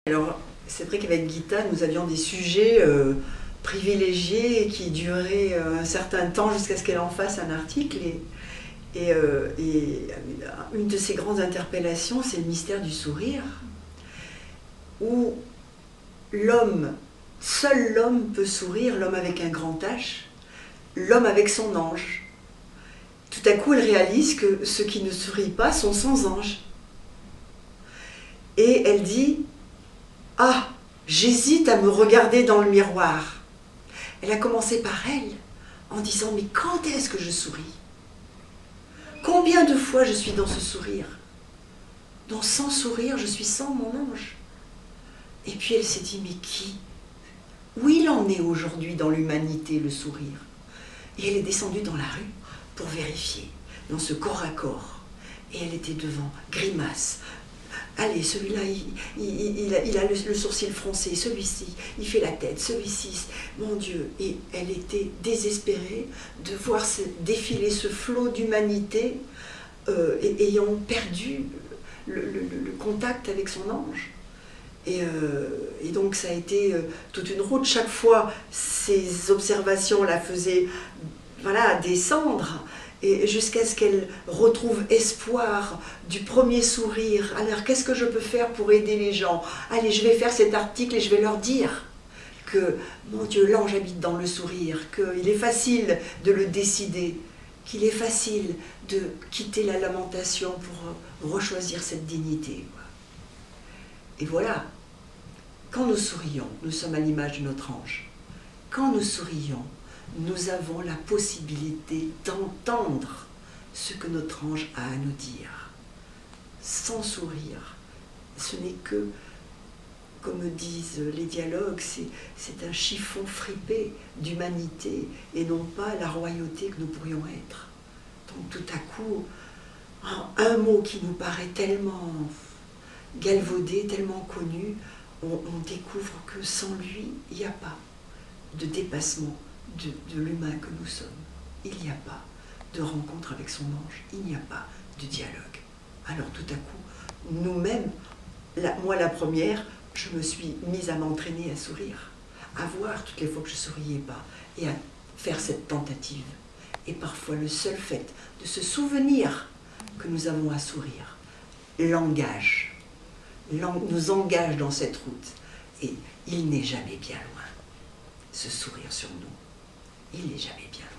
Alors, c'est vrai qu'avec Gita, nous avions des sujets privilégiés qui duraient un certain temps jusqu'à ce qu'elle en fasse un article. Et une de ses grandes interpellations, c'est le mystère du sourire, où l'homme, seul l'homme peut sourire, l'homme avec un grand H, l'homme avec son ange. Tout à coup, elle réalise que ceux qui ne sourient pas sont sans ange. Et elle dit « Ah, j'hésite à me regarder dans le miroir ». Elle a commencé par elle, en disant « Mais quand est-ce que je souris? Combien de fois je suis dans ce sourire? Donc sans sourire, je suis sans mon ange. » Et puis elle s'est dit « Mais qui? Où il en est aujourd'hui dans l'humanité, le sourire ?» Et elle est descendue dans la rue pour vérifier, dans ce corps à corps. Et elle était devant, grimace. Allez, celui-là, il a le sourcil froncé, celui-ci, il fait la tête, celui-ci, mon Dieu. Et elle était désespérée de voir défiler ce flot d'humanité ayant perdu le contact avec son ange. Et donc ça a été toute une route. Chaque fois, ces observations la faisaient descendre, et jusqu'à ce qu'elle retrouve espoir du premier sourire. Alors qu'est-ce que je peux faire pour aider les gens? Allez, je vais faire cet article et je vais leur dire que, mon Dieu, l'ange habite dans le sourire, qu'il est facile de le décider, qu'il est facile de quitter la lamentation pour rechoisir cette dignité. Et voilà, quand nous sourions, nous sommes à l'image de notre ange. Quand nous sourions, nous avons la possibilité d'entendre ce que notre ange a à nous dire. Sans sourire, ce n'est que, comme disent les dialogues, c'est un chiffon fripé d'humanité et non pas la royauté que nous pourrions être. Donc tout à coup, un mot qui nous paraît tellement galvaudé, tellement connu, on découvre que sans lui, il n'y a pas de dépassement de l'humain que nous sommes. Il n'y a pas de rencontre avec son ange, il n'y a pas de dialogue. Alors tout à coup, nous-mêmes, moi la première, je me suis mise à m'entraîner à sourire, à voir toutes les fois que je ne souriais pas et à faire cette tentative. Et parfois le seul fait de se souvenir que nous avons à sourire nous engage dans cette route. Et il n'est jamais bien loin, ce sourire sur nous. Il n'est jamais bien loin.